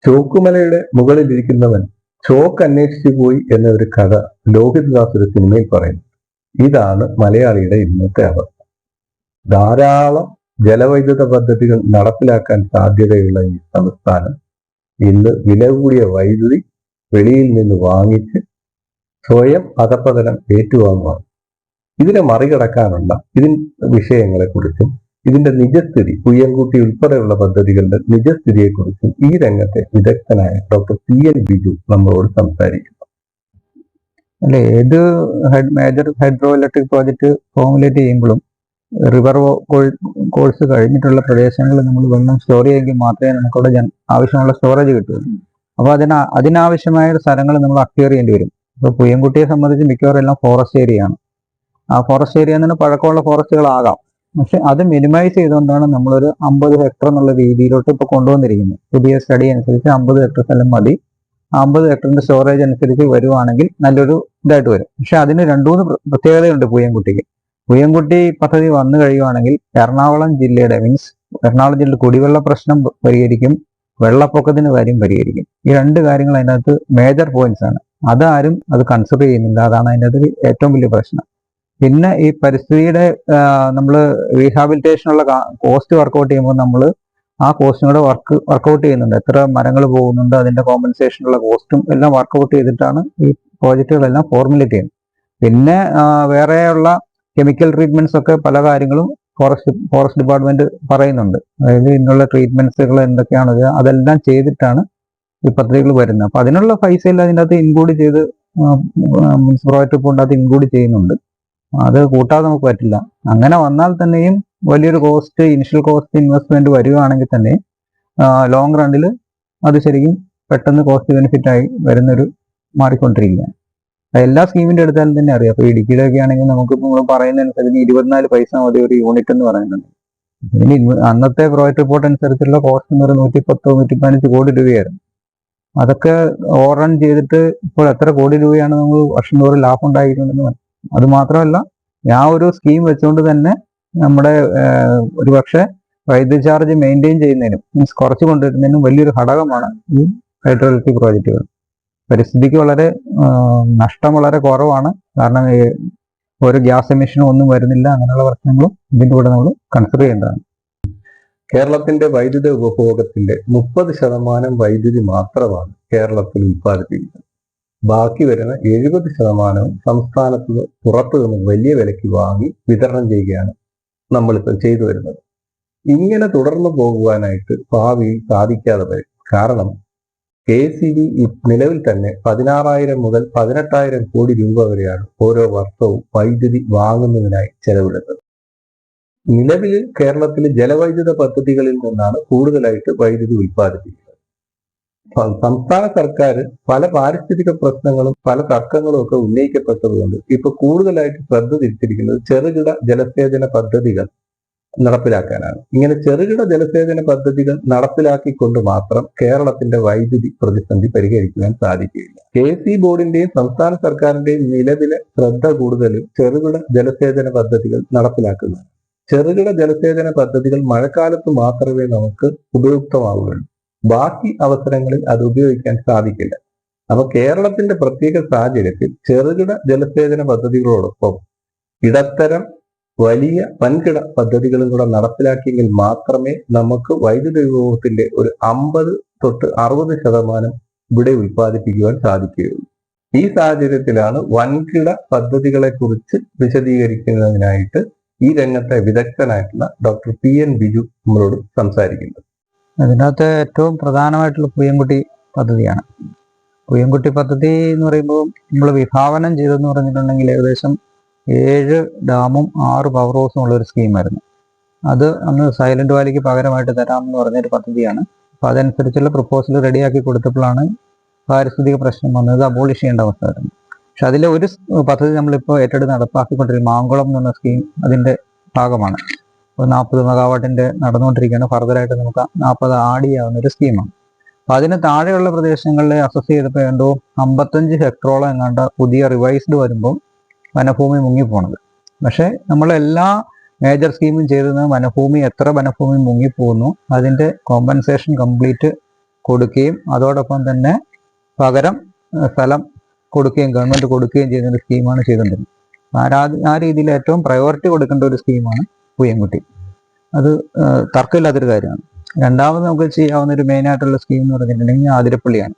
ചോക്കുമലയുടെ മുകളിലിരിക്കുന്നവൻ chalk അന്വേഷിച്ചു പോയി എന്ന ഒരു കഥ ലോഹിതദാസ് ഒരു സിനിമയിൽ പറയുന്നു. ഇതാണ് മലയാളിയുടെ ഇന്നത്തെ അവസ്ഥ. ധാരാളം ജലവൈദ്യുത പദ്ധതികൾ നടപ്പിലാക്കാൻ സാധ്യതയുള്ള ഈ സംസ്ഥാനം ഇന്ന് വില കൂടിയ വൈദ്യുതി വെളിയിൽ നിന്ന് വാങ്ങിച്ച് സ്വയം അധപ്പതനം ഏറ്റുവാങ്ങുകയാണ്. ഇതിനെ മറികടക്കാനുള്ള വിഷയങ്ങളെക്കുറിച്ചും ഇതിന്റെ നിജസ്ഥിതി, പുയ്യൻകുട്ടി ഉൾപ്പെടെയുള്ള പദ്ധതികളുടെ നിജസ്ഥിതിയെക്കുറിച്ചും ഈ രംഗത്തെ വിദഗ്ധനായ ഡോക്ടർ PN ബിജു നമ്മളോട് സംസാരിക്കുന്നു. അല്ലെ, ഏത് major hydro electric project formulate ചെയ്യുമ്പോഴും റിവർ കോഴ്സ് കഴിഞ്ഞിട്ടുള്ള പ്രദേശങ്ങളിൽ നമ്മൾ വെള്ളം സ്റ്റോർ ചെയ്യുമെങ്കിൽ മാത്രമേ നമുക്കവിടെ ആവശ്യമുള്ള സ്റ്റോറേജ് കിട്ടുള്ളൂ. അപ്പോൾ അതിനാവശ്യമായ സ്ഥലങ്ങൾ നമ്മൾ അക്വയർ ചെയ്യേണ്ടി വരും. ഇപ്പോൾ പുയ്യൻകുട്ടിയെ സംബന്ധിച്ച് മിക്കവാറും എല്ലാം ഫോറസ്റ്റ് ഏരിയയാണ്. ആ ഫോറസ്റ്റ് ഏരിയ തന്നെ പഴക്കമുള്ള ഫോറസ്റ്റുകളാകാം. പക്ഷെ അത് മിനിമൈസ് ചെയ്തുകൊണ്ടാണ് നമ്മളൊരു 50 ഹെക്ടർ എന്നുള്ള രീതിയിലോട്ട് ഇപ്പോൾ കൊണ്ടുവന്നിരിക്കുന്നത്. പുതിയ സ്റ്റഡി അനുസരിച്ച് 50 ഹെക്ടർ സ്ഥലം മതി. 50 ഹെക്ടറിന്റെ സ്റ്റോറേജ് അനുസരിച്ച് വരുവാണെങ്കിൽ നല്ലൊരു ഇതായിട്ട് വരും. പക്ഷെ അതിന് 2-3 പ്രത്യേകതയുണ്ട് പുയ്യൻകുട്ടിക്ക്. പുയ്യൻകുട്ടി പദ്ധതി വന്നു കഴിയുവാണെങ്കിൽ എറണാകുളം ജില്ലയുടെ കുടിവെള്ള പ്രശ്നം പരിഹരിക്കും, വെള്ളപ്പൊക്കത്തിന്റെ കാര്യം പരിഹരിക്കും. ഈ 2 കാര്യങ്ങൾ അതിനകത്ത് മേജർ പോയിന്റ്സ് ആണ്. അതാരും അത് കൺസിഡർ ചെയ്യുന്നില്ല. അതാണ് അതിനകത്ത് ഏറ്റവും വലിയ പ്രശ്നം. പിന്നെ ഈ പരിസ്ഥിതിയുടെ നമ്മൾ റീഹാബിലിറ്റേഷനുള്ള കോസ്റ്റ് വർക്കൗട്ട് ചെയ്യുമ്പോൾ നമ്മൾ ആ കോസ്റ്റും കൂടെ വർക്കൗട്ട് ചെയ്യുന്നുണ്ട്. എത്ര മരങ്ങൾ പോകുന്നുണ്ട്, അതിന്റെ കോമ്പൻസേഷനുള്ള കോസ്റ്റും എല്ലാം വർക്കൗട്ട് ചെയ്തിട്ടാണ് ഈ പ്രോജക്റ്റുകളെല്ലാം ഫോർമുലേറ്റ് ചെയ്യുന്നത്. പിന്നെ വേറെയുള്ള കെമിക്കൽ ട്രീറ്റ്മെന്റ്സ് ഒക്കെ പല കാര്യങ്ങളും ഫോറസ്റ്റ് ഡിപ്പാർട്ട്മെന്റ് പറയുന്നുണ്ട്. അതായത് ഇതിനുള്ള ട്രീറ്റ്മെന്റ്സുകൾ എന്തൊക്കെയാണത് അതെല്ലാം ചെയ്തിട്ടാണ് ഈ പദ്ധതികൾ വരുന്നത്. അപ്പൊ അതിനുള്ള പൈസ എല്ലാം അതിൻ്റെ അകത്ത് ഇൻക്ലൂഡ് ചെയ്ത് പ്രോജക്റ്റ് റിപ്പോർട്ടിൻ്റെ അകത്ത് ഇൻക്ലൂഡ് ചെയ്യുന്നുണ്ട്. അത് കൂട്ടാതെ നമുക്ക് പറ്റില്ല. അങ്ങനെ വന്നാൽ തന്നെയും വലിയൊരു ഇനിഷ്യൽ കോസ്റ്റ് ഇൻവെസ്റ്റ്മെന്റ് വരികയാണെങ്കിൽ തന്നെ ലോങ് റണ്ണിൽ അത് ശരിക്കും പെട്ടെന്ന് കോസ്റ്റ് ബെനിഫിറ്റ് ആയി വരുന്നൊരു മാറിക്കൊണ്ടിരിക്കുകയാണ്. എല്ലാ സ്കീമിന്റെ എടുത്താലും തന്നെ അറിയാം. അപ്പൊ ഇടുക്കിയുടെ ഒക്കെ ആണെങ്കിൽ നമുക്ക് നമ്മൾ പറയുന്നതനുസരിച്ച് 24 പൈസ മതി ഒരു യൂണിറ്റ് എന്ന് പറയുന്നുണ്ട്. ഇനി അന്നത്തെ പ്രോജക്റ്റ് റിപ്പോർട്ട് അനുസരിച്ചുള്ള കോസ്റ്റ് എന്ന് പറയുന്നത് 110-115 കോടി രൂപയായിരുന്നു. അതൊക്കെ ഓവർ റൺ ചെയ്തിട്ട് ഇപ്പോൾ എത്ര കോടി രൂപയാണ് നമ്മൾ വർഷം തോറും ലാഭം ഉണ്ടായിട്ടുണ്ടെന്ന്. അത് മാത്രമല്ല, ആ ഒരു സ്കീം വെച്ചുകൊണ്ട് തന്നെ നമ്മുടെ ഒരു പക്ഷേ വൈദ്യുതി ചാർജ് മെയിൻറ്റെയിൻ ചെയ്യുന്നതിനും മീൻസ് കുറച്ച് കൊണ്ടുവരുന്നതിനും വലിയൊരു ഘടകമാണ് ഈ ഹൈഡ്രോ ഇലക്ട്രിക് പ്രോജക്റ്റുകൾ. പരിസ്ഥിതിക്ക് നഷ്ടം വളരെ കുറവാണ്. കാരണം ഒരു ഗ്യാസ് എമിഷനും ഒന്നും വരുന്നില്ല. അങ്ങനെയുള്ള പ്രശ്നങ്ങളും ഇതിൻ്റെ കൂടെ നമ്മൾ കൺസിഡർ ചെയ്യേണ്ടതാണ്. കേരളത്തിന്റെ വൈദ്യുത ഉപഭോഗത്തിന്റെ 30% വൈദ്യുതി മാത്രമാണ് കേരളത്തിൽ ഉൽപ്പാദിപ്പിക്കുന്നത്. ബാക്കി വരുന്ന 70% സംസ്ഥാനത്ത് പുറത്തു നിന്ന് വലിയ വിലയ്ക്ക് വാങ്ങി വിതരണം ചെയ്യുകയാണ് നമ്മളിപ്പോൾ ചെയ്തു വരുന്നത്. ഇങ്ങനെ തുടർന്നു പോകുവാനായിട്ട് ഭാവിയിൽ സാധിക്കാതെ വരും. കാരണം KEB നിലവിൽ തന്നെ 16,000 മുതൽ 18,000 കോടി രൂപ വരെയാണ് ഓരോ വർഷവും വൈദ്യുതി വാങ്ങുന്നതിനായി ചെലവിടുന്നത്. നിലവിൽ കേരളത്തിലെ ജലവൈദ്യുത പദ്ധതികളിൽ നിന്നാണ് കൂടുതലായിട്ട് വൈദ്യുതി ഉൽപ്പാദിപ്പിക്കുന്നത്. സംസ്ഥാന സർക്കാർ പല പാരിസ്ഥിതിക പ്രശ്നങ്ങളും പല തർക്കങ്ങളും ഒക്കെ ഉന്നയിക്കപ്പെട്ടതുകൊണ്ട് ഇപ്പൊ കൂടുതലായിട്ട് ശ്രദ്ധ തിരിച്ചിരിക്കുന്നത് ചെറുകിട ജലസേചന പദ്ധതികൾ നടപ്പിലാക്കാനാണ്. ഇങ്ങനെ ചെറുകിട ജലസേചന പദ്ധതികൾ നടപ്പിലാക്കിക്കൊണ്ട് മാത്രം കേരളത്തിന്റെ വൈദ്യുതി പ്രതിസന്ധി പരിഹരിക്കുവാൻ സാധിക്കുകയില്ല. KEB ബോർഡിന്റെയും സംസ്ഥാന സർക്കാരിന്റെയും നിലവിലെ ശ്രദ്ധ കൂടുതലും ചെറുകിട ജലസേചന പദ്ധതികൾ നടപ്പിലാക്കുന്നതാണ്. ചെറുകിട ജലസേചന പദ്ധതികൾ മഴക്കാലത്ത് മാത്രമേ നമുക്ക് ഉപയുക്തമാവുകയുള്ളൂ. ബാക്കി അവസരങ്ങളിൽ അത് ഉപയോഗിക്കാൻ സാധിക്കില്ല. അപ്പൊ കേരളത്തിന്റെ പ്രത്യേക സാഹചര്യത്തിൽ ചെറുകിട ജലസേചന പദ്ധതികളോടൊപ്പം ഇടത്തരം വലിയ വൻകിട പദ്ധതികളും കൂടെ നടപ്പിലാക്കിയെങ്കിൽ മാത്രമേ നമുക്ക് വൈദ്യുതി ഉപഭോഗത്തിന്റെ ഒരു 50-60% ഇവിടെ ഉൽപ്പാദിപ്പിക്കുവാൻ സാധിക്കുകയുള്ളൂ. ഈ സാഹചര്യത്തിലാണ് വൻകിട പദ്ധതികളെ കുറിച്ച് വിശദീകരിക്കുന്നതിനായിട്ട് ഈ രംഗത്തെ വിദഗ്ധനായിട്ടുള്ള ഡോക്ടർ PN ബിജു നമ്മളോട് സംസാരിക്കുന്നത്. അതിനകത്ത് ഏറ്റവും പ്രധാനമായിട്ടുള്ള പുയ്യൻകുട്ടി പദ്ധതിയാണ്. പുയ്യൻകുട്ടി പദ്ധതി എന്ന് പറയുമ്പോൾ നമ്മൾ വിഭാവനം ചെയ്തെന്ന് പറഞ്ഞിട്ടുണ്ടെങ്കിൽ ഏകദേശം 7 ഡാമും 6 പവർ ഹൗസും ഉള്ളൊരു സ്കീമായിരുന്നു. അത് അന്ന് സൈലന്റ് വാലിക്ക് പകരമായിട്ട് തരാമെന്ന് പറഞ്ഞൊരു പദ്ധതിയാണ്. അപ്പോൾ അതനുസരിച്ചുള്ള പ്രപ്പോസൽ റെഡിയാക്കി കൊടുത്തപ്പോഴാണ് പാരിസ്ഥിതിക പ്രശ്നം വന്നത്. അബോളിഷ് ചെയ്യേണ്ട അവസ്ഥ വരുന്നത്. പക്ഷെ അതിലെ ഒരു പദ്ധതി നമ്മളിപ്പോൾ ഏറ്റെടുത്ത് നടപ്പാക്കിക്കൊണ്ടിരിക്കും. മാങ്കുളം എന്ന് പറഞ്ഞ സ്കീം അതിൻ്റെ ഭാഗമാണ്. ഇപ്പോൾ 40 മെഗാവാട്ടിൻ്റെ നടന്നുകൊണ്ടിരിക്കുകയാണ്. ഫർദറായിട്ട് നമുക്ക് 40 ആഡ് ചെയ്യാവുന്ന ഒരു സ്കീമാണ്. അപ്പം അതിന് താഴെയുള്ള പ്രദേശങ്ങളിൽ അസസ് ചെയ്തപ്പോൾ എന്തോ 55 ഹെക്ടറോളം എങ്ങാണ്ട് പുതിയ റിവൈസ്ഡ് വരുമ്പോൾ വനഭൂമി മുങ്ങിപ്പോണത്. പക്ഷേ നമ്മളെല്ലാ മേജർ സ്കീമും ചെയ്തത് എത്ര വനഭൂമി മുങ്ങിപ്പോകുന്നു അതിൻ്റെ കോമ്പൻസേഷൻ കംപ്ലീറ്റ് കൊടുക്കുകയും അതോടൊപ്പം തന്നെ പകരം സ്ഥലം കൊടുക്കുകയും ഗവൺമെന്റ് കൊടുക്കുകയും ചെയ്യുന്ന ഒരു സ്കീമാണ് ചെയ്തുകൊണ്ടിരുന്നത്. ആ രീതിയിൽ ഏറ്റവും പ്രയോറിറ്റി കൊടുക്കേണ്ട ഒരു സ്കീമാണ് പൂയംകുട്ടി. അത് തർക്കമില്ലാത്തൊരു കാര്യമാണ്. രണ്ടാമത് നമുക്ക് ചെയ്യാവുന്ന ഒരു മെയിൻ ആയിട്ടുള്ള സ്കീം എന്ന് പറഞ്ഞിട്ടുണ്ടെങ്കിൽ ആതിരപ്പള്ളിയാണ്.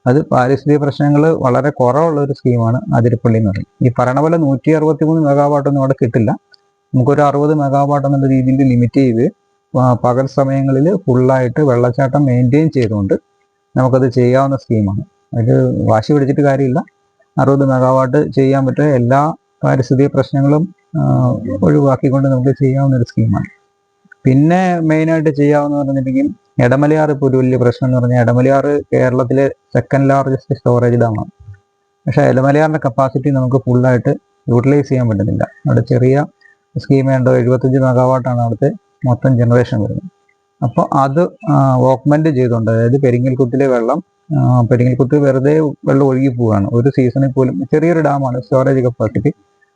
അത് പാരിസ്ഥിതിക പ്രശ്നങ്ങൾ വളരെ കുറവുള്ള ഒരു സ്കീമാണ് ആതിരപ്പള്ളി എന്ന് പറയുന്നത്. ഈ പറയണ പോലെ 163 മെഗാവാട്ടൊന്നും അവിടെ കിട്ടില്ല. നമുക്കൊരു 60 മെഗാവാട്ട് എന്നുള്ള രീതിയിൽ ലിമിറ്റ് ചെയ്ത് പകൽ സമയങ്ങളിൽ ഫുള്ളായിട്ട് വെള്ളച്ചാട്ടം മെയിൻറ്റെയിൻ ചെയ്തുകൊണ്ട് നമുക്കത് ചെയ്യാവുന്ന സ്കീമാണ്. അതിൽ വാശി പിടിച്ചിട്ട് കാര്യമില്ല. 60 മെഗാവാട്ട് ചെയ്യാൻ പറ്റുക എല്ലാ പാരിസ്ഥിതിക പ്രശ്നങ്ങളും ഒഴിവാക്കിക്കൊണ്ട് നമുക്ക് ചെയ്യാവുന്ന ഒരു സ്കീമാണ്. പിന്നെ മെയിനായിട്ട് ചെയ്യാവുന്ന പറഞ്ഞിട്ടുണ്ടെങ്കിൽ എടമലയാർ ഇപ്പോൾ ഒരു വലിയ പ്രശ്നം എന്ന് പറഞ്ഞാൽ എടമലയാർ കേരളത്തിലെ സെക്കൻഡ് ലാർജസ്റ്റ് സ്റ്റോറേജ് ഡാമാണ്. പക്ഷേ എടമലയാറിൻ്റെ കപ്പാസിറ്റി നമുക്ക് ഫുള്ളായിട്ട് യൂട്ടിലൈസ് ചെയ്യാൻ പറ്റുന്നില്ല. അവിടെ ചെറിയ സ്കീമേ ഉണ്ടോ, 75 മെഗാവാട്ടാണ് അവിടുത്തെ മൊത്തം ജനറേഷൻ വരുന്നത്. അപ്പോൾ അത് ഓക്മെന്റ് ചെയ്തുകൊണ്ട്, അതായത് പെരിങ്ങൽകുത്തിലെ വെള്ളം, പെരിങ്ങൽകുത്ത് വെറുതെ വെള്ളം ഒഴുകി പോവുകയാണ്. ഒരു സീസണിൽ പോലും ചെറിയൊരു ഡാമാണ് സ്റ്റോറേജ് കപ്പാസിറ്റി.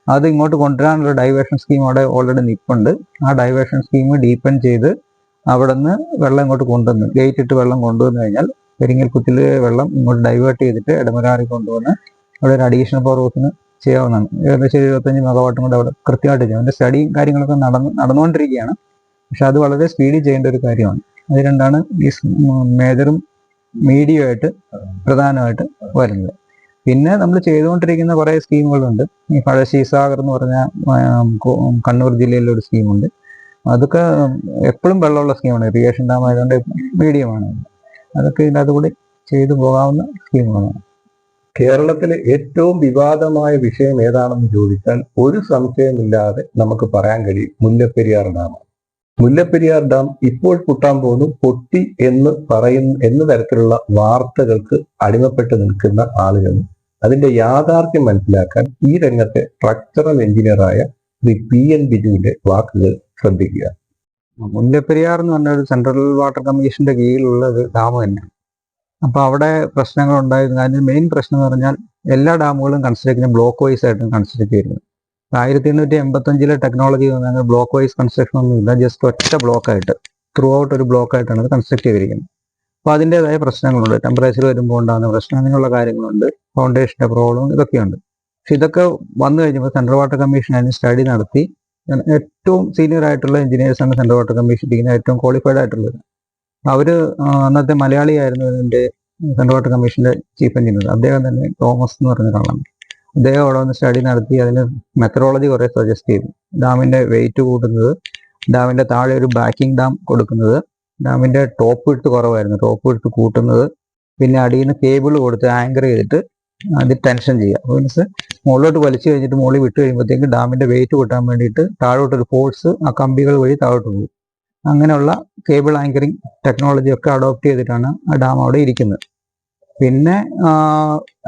അത് ഇങ്ങോട്ട് കൊണ്ടുവരാനുള്ള ഡൈവേർഷൻ സ്കീം അവിടെ ഓൾറെഡി നിൽപ്പുണ്ട്. ആ ഡൈവേർഷൻ സ്കീം ഡീപ്പൻ ചെയ്ത് അവിടെ നിന്ന് വെള്ളം ഇങ്ങോട്ട് കൊണ്ടുവന്ന് ഗേറ്റ് ഇട്ട് വെള്ളം കൊണ്ടുവന്നു കഴിഞ്ഞാൽ പെരിങ്ങൽകുത്തിലെ വെള്ളം ഇങ്ങോട്ട് ഡൈവേർട്ട് ചെയ്തിട്ട് എടമലയാറിൽ കൊണ്ടുവന്ന് അവിടെ ഒരു അഡീഷണൽ പവർ ഹൗസിന് ചെയ്യാവുന്നതാണ്. ഏകദേശം 75 മെഗാവാട്ടും കൂടെ അവിടെ കൃത്യമായിട്ട് ചെയ്യും. അതിൻ്റെ സ്റ്റഡിയും കാര്യങ്ങളൊക്കെ നടന്നുകൊണ്ടിരിക്കുകയാണ്. പക്ഷെ അത് വളരെ സ്പീഡിൽ ചെയ്യേണ്ട ഒരു കാര്യമാണ്. അത് രണ്ടാണ് ഈ മേജറും മീഡിയമായിട്ട് പ്രധാനമായിട്ട് വരുന്നത്. പിന്നെ നമ്മൾ ചെയ്തുകൊണ്ടിരിക്കുന്ന കുറേ സ്കീമുകളുണ്ട്. ഈ പഴശ്ശി സാഗർ എന്ന് പറഞ്ഞ കണ്ണൂർ ജില്ലയിലെ ഒരു സ്കീമുണ്ട്. അതൊക്കെ എപ്പോഴും വെള്ളമുള്ള സ്കീമാണ്. ഇറിഗേഷൻ ഡാം ആയതുകൊണ്ട് മീഡിയമാണ്. അതൊക്കെ ഇതിനകത്ത് കൂടി ചെയ്തു പോകാവുന്ന സ്കീമുകളാണ്. കേരളത്തിലെ ഏറ്റവും വിവാദമായ വിഷയം ഏതാണെന്ന് ചോദിച്ചാൽ ഒരു സംശയമില്ലാതെ നമുക്ക് പറയാൻ കഴിയും മുല്ലപ്പെരിയാർ ഡാമാണ്. മുല്ലപ്പെരിയാർ ഡാം ഇപ്പോൾ പൊട്ടാൻ പോകുന്നു, പൊട്ടി എന്ന തരത്തിലുള്ള വാർത്തകൾക്ക് അടിമപ്പെട്ട് നിൽക്കുന്ന ആളുകൾ അതിന്റെ യാഥാർത്ഥ്യം മനസ്സിലാക്കാൻ ഈ രംഗത്തെ സ്ട്രക്ചറൽ എഞ്ചിനീയറായ ശ്രീ PN ബിജുവിന്റെ വാക്കുകൾ ശ്രദ്ധിക്കുക. മുല്ലപ്പെരിയാർ എന്ന് പറഞ്ഞ ഒരു സെൻട്രൽ വാട്ടർ കമ്മീഷന്റെ കീഴിലുള്ള ഒരു ഡാം തന്നെയാണ്. അപ്പോൾ അവിടെ പ്രശ്നങ്ങൾ ഉണ്ടായിരുന്നു. അതിന് മെയിൻ പ്രശ്നം എന്ന് പറഞ്ഞാൽ എല്ലാ ഡാമുകളും കൺസ്ട്രക്ഷൻ ബ്ലോക്ക് വൈസ് ആയിട്ടാണ് കൺസ്ട്രക്ട് ചെയ്യുന്നത്. 1885 ടെക്നോളജി പറഞ്ഞാൽ ബ്ലോക്ക് വൈസ് കൺസ്ട്രക്ഷൻ ഒന്നുമില്ല. ജസ്റ്റ് ഒറ്റ ബ്ലോക്കായിട്ട് ത്രൂ ഔട്ട് ഒരു ബ്ലോക്കായിട്ടാണ് അത് കൺസ്ട്രക്ട് ചെയ്തിരിക്കുന്നത്. അപ്പോൾ അതിൻ്റെതായ പ്രശ്നങ്ങളുണ്ട്. ടെമ്പറേച്ചർ വരുമ്പോൾ ഉണ്ടാകുന്ന പ്രശ്നം, അങ്ങനെയുള്ള കാര്യങ്ങളുണ്ട്. ഫൗണ്ടേഷൻ്റെ പ്രോബ്ലം ഇതൊക്കെയുണ്ട്. പക്ഷെ ഇതൊക്കെ വന്നു കഴിഞ്ഞപ്പോൾ സെൻട്രൽ വാട്ടർ കമ്മീഷൻ അതിന് സ്റ്റഡി നടത്തി ഏറ്റവും സീനിയർ ആയിട്ടുള്ള എഞ്ചിനീയേഴ്സാണ് സെൻട്രൽ വാട്ടർ കമ്മീഷൻ ഇരിക്കുന്നത്, ഏറ്റവും ക്വാളിഫൈഡ് ആയിട്ടുള്ളത്. അവർ അന്നത്തെ മലയാളിയായിരുന്നു ഇതിൻ്റെ സെൻട്രൽ വാട്ടർ കമ്മീഷൻ്റെ ചീഫ് എഞ്ചിനീയർ. അദ്ദേഹം തന്നെ തോമസ് എന്ന് പറഞ്ഞ ഒരാളാണ്. അദ്ദേഹം അവിടെ വന്ന് സ്റ്റഡി നടത്തി അതിന് മെത്തഡോളജി കുറേ സജസ്റ്റ് ചെയ്തു. ഡാമിൻ്റെ വെയിറ്റ് കൂട്ടുന്നത്, ഡാമിൻ്റെ താഴെ ഒരു ബാക്കിംഗ് ഡാം കൊടുക്കുന്നത്, ഡാമിൻ്റെ ടോപ്പ് വിഡ്ത്ത് കുറവായിരുന്നു, ടോപ്പ് വിഡ്ത്ത് കൂട്ടുന്നത്, പിന്നെ അടിയിൽ നിന്ന് കേബിൾ കൊടുത്ത് ആങ്കർ ചെയ്തിട്ട് അത് ടെൻഷൻ ചെയ്യുക. മീൻസ് മുകളിലോട്ട് വലിച്ചു കഴിഞ്ഞിട്ട് മുകളിൽ വിട്ട് കഴിയുമ്പോഴത്തേക്ക് ഡാമിൻ്റെ വെയിറ്റ് കൂട്ടാൻ വേണ്ടിയിട്ട് താഴോട്ടൊരു ഫോഴ്സ് ആ കമ്പികൾ വഴി താഴോട്ട് പോകും. അങ്ങനെയുള്ള കേബിൾ ആങ്കറിങ് ടെക്നോളജി ഒക്കെ അഡോപ്റ്റ് ചെയ്തിട്ടാണ് ആ ഡാം അവിടെ ഇരിക്കുന്നത്. പിന്നെ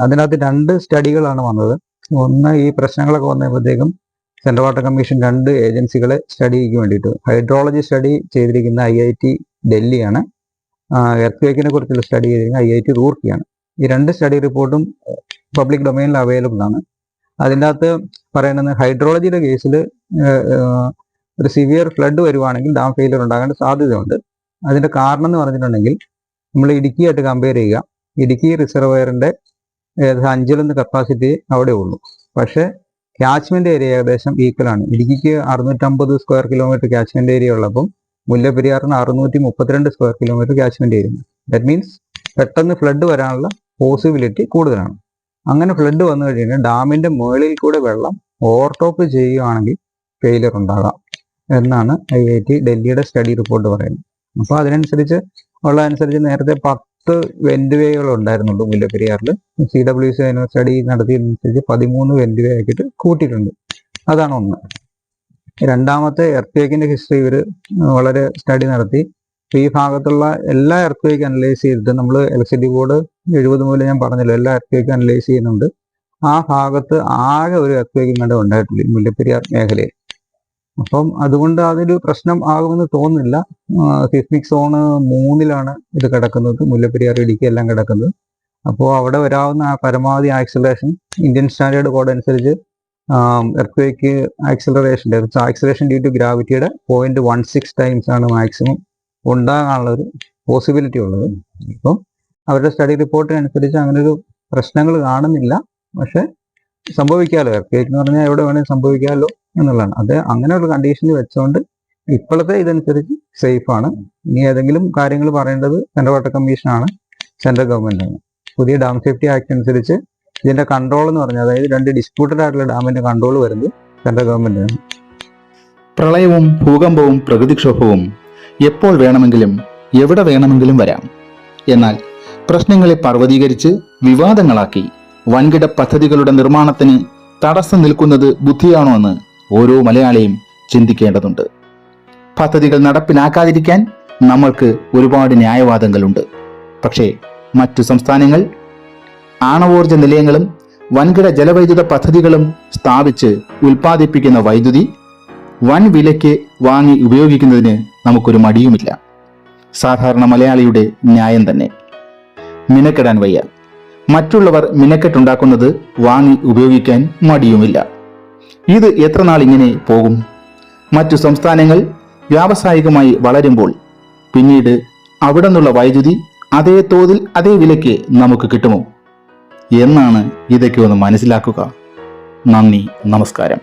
അതിനകത്ത് 2 സ്റ്റഡികളാണ് വന്നത്. ഒന്ന്, ഈ പ്രശ്നങ്ങളൊക്കെ വന്നപ്പോഴത്തേക്കും സെൻട്രൽ വാട്ടർ കമ്മീഷൻ 2 ഏജൻസികളെ സ്റ്റഡിക്ക് വേണ്ടിയിട്ട് ഹൈഡ്രോളജി സ്റ്റഡി ചെയ്തിരിക്കുന്ന IIT ഡൽഹിയാണ്, എർത്ത് കുറിച്ചുള്ള സ്റ്റഡി ചെയ്തിരിക്കുന്ന IIT റൂർക്കിയാണ്. ഈ 2 സ്റ്റഡി റിപ്പോർട്ടും പബ്ലിക് ഡൊമൈനിൽ അവൈലബിൾ ആണ്. അതിൻ്റെ അകത്ത് പറയുന്നത് ഹൈഡ്രോളജിയുടെ കേസിൽ ഒരു സിവിയർ ഫ്ലഡ് വരുവാണെങ്കിൽ ഡാം ഫെയിലിയർ ഉണ്ടാകാൻ സാധ്യതയുണ്ട്. അതിൻ്റെ കാരണം എന്ന് പറഞ്ഞിട്ടുണ്ടെങ്കിൽ നമ്മൾ ഇടുക്കിയായിട്ട് കമ്പയർ ചെയ്യുക. ഇടുക്കി റിസർവയറിൻ്റെ 5 കപ്പാസിറ്റി അവിടെ ഉള്ളൂ. പക്ഷേ ക്യാച്ച്മെന്റ് ഏരിയ ഏകദേശം ഈക്വലാണ്. ഇടുക്കിക്ക് 650 സ്ക്വയർ കിലോമീറ്റർ ക്യാച്ച്മെന്റ് ഏരിയ ഉള്ളപ്പം മുല്ലപ്പെരിയാറിന് 632 square kilometre catchment area. That means പെട്ടെന്ന് ഫ്ലഡ് വരാനുള്ള പോസിബിലിറ്റി കൂടുതലാണ്. അങ്ങനെ ഫ്ലഡ് വന്നു കഴിഞ്ഞാൽ ഡാമിന്റെ മുകളിൽ കൂടെ വെള്ളം ഓവർടോപ്പ് ചെയ്യുകയാണെങ്കിൽ ഫെയിലിയർ ഉണ്ടാകാം എന്നാണ് IIT ഡൽഹിയുടെ സ്റ്റഡി റിപ്പോർട്ട് പറയുന്നത്. അപ്പോൾ അതിനനുസരിച്ച് നേരത്തെ 10 വെന്റ് വേകൾ ഉണ്ടായിരുന്നുള്ളൂ മുല്ലപ്പെരിയാറിൽ. CWC സ്റ്റഡി നടത്തിയതനുസരിച്ച് 13 വെന്റ് വേ ആക്കിയിട്ട് കൂട്ടിയിട്ടുണ്ട്. അതാണ് ഒന്ന്. രണ്ടാമത്തെ എർത്ത് ഹിസ്റ്ററി ഇവർ വളരെ സ്റ്റഡി നടത്തി. ഈ ഭാഗത്തുള്ള എല്ലാ എർത്ത് അനലൈസ് ചെയ്തിട്ട് നമ്മൾ ഇലക്ട്രിസിറ്റി ബോർഡ് 70 മുതൽ ഞാൻ പറഞ്ഞല്ലോ എല്ലാ എർത്ത് അനലൈസ് ചെയ്യുന്നുണ്ട്. ആ ഭാഗത്ത് ആകെ ഒരു എർത്ത് കണ്ടേ ഉണ്ടായിട്ടില്ല മുല്ലപ്പെരിയാർ മേഖലയിൽ. അപ്പം അതുകൊണ്ട് അതൊരു പ്രശ്നം ആകുമെന്ന് തോന്നുന്നില്ല. സിസ്മിക് സോണ് 3 ഇത് കിടക്കുന്നത്, മുല്ലപ്പെരിയാർ ഇടുക്കി എല്ലാം കിടക്കുന്നത്. അപ്പോൾ അവിടെ വരാവുന്ന പരമാവധി ആക്സിലറേഷൻ ഇന്ത്യൻ സ്റ്റാൻഡേർഡ് കോഡ് അനുസരിച്ച് എർത്ത് ആക്സിലറേഷൻ ഡ്യൂ ടു ഗ്രാവിറ്റിയുടെ 0.16 ടൈംസ് ആണ് മാക്സിമം ഉണ്ടാകാനുള്ള ഒരു പോസിബിലിറ്റി ഉള്ളത്. ഇപ്പം അവരുടെ സ്റ്റഡി റിപ്പോർട്ടിനനുസരിച്ച് അങ്ങനൊരു പ്രശ്നങ്ങൾ കാണുന്നില്ല. പക്ഷെ സംഭവിക്കാമല്ലോ, എർത്ത് എന്ന് പറഞ്ഞാൽ എവിടെ വേണമെങ്കിൽ സംഭവിക്കാമല്ലോ എന്നുള്ളതാണ്. അത് അങ്ങനെ ഒരു കണ്ടീഷനിൽ വെച്ചുകൊണ്ട് ഇപ്പോഴത്തെ ഇതനുസരിച്ച് സേഫ് ആണ്. ഇനി ഏതെങ്കിലും കാര്യങ്ങൾ പറയേണ്ടത് സെൻട്രൽ വാട്ടർ കമ്മീഷനാണ്, സെൻട്രൽ ഗവൺമെന്റാണ്. പുതിയ ഡാം സേഫ്റ്റി ആക്ട് അനുസരിച്ച് ഇതിന്റെ കൺട്രോൾ എന്ന് പറഞ്ഞാൽ, അതായത് 2 ഡിസ്പ്യൂട്ടഡ് ആയിട്ടുള്ള ഡാമിന്റെ കൺട്രോൾ വരുന്നത് സെൻട്രൽ ഗവൺമെന്റാണ്. പ്രളയവും ഭൂകമ്പവും പ്രകൃതിക്ഷോഭവും എപ്പോൾ വേണമെങ്കിലും എവിടെ വേണമെങ്കിലും വരാം. എന്നാൽ പ്രശ്നങ്ങളെ പർവ്വതീകരിച്ച് വിവാദങ്ങളാക്കി വൻകിട പദ്ധതികളുടെ നിർമ്മാണത്തിന് തടസ്സം നിൽക്കുന്നത് ബുദ്ധിയാണോ എന്ന് ഓരോ മലയാളിയും ചിന്തിക്കേണ്ടതുണ്ട്. പദ്ധതികൾ നടപ്പിലാക്കാതിരിക്കാൻ നമ്മൾക്ക് ഒരുപാട് ന്യായവാദങ്ങളുണ്ട്. പക്ഷേ മറ്റു സംസ്ഥാനങ്ങൾ ആണവോർജ നിലയങ്ങളും വൻകിട ജലവൈദ്യുത പദ്ധതികളും സ്ഥാപിച്ച് ഉൽപ്പാദിപ്പിക്കുന്ന വൈദ്യുതി വൻ വിലയ്ക്ക് വാങ്ങി ഉപയോഗിക്കുന്നതിന് നമുക്കൊരു മടിയുമില്ല. സാധാരണ മലയാളിയുടെ ന്യായം തന്നെ. മിനക്കെടാൻ വയ്യ, മറ്റുള്ളവർ മിനക്കെട്ടുണ്ടാക്കുന്നത് വാങ്ങി ഉപയോഗിക്കാൻ മടിയുമില്ല. ഇത് എത്ര നാൾ ഇങ്ങനെ പോകും? മറ്റു സംസ്ഥാനങ്ങൾ വ്യാവസായികമായി വളരുമ്പോൾ പിന്നീട് അവിടെ നിന്നുള്ള വൈദ്യുതി അതേ തോതിൽ അതേ വിലയ്ക്ക് നമുക്ക് കിട്ടുമോ എന്നാണ് ഇതൊക്കെ ഒന്ന് മനസ്സിലാക്കുക. നന്ദി, നമസ്കാരം.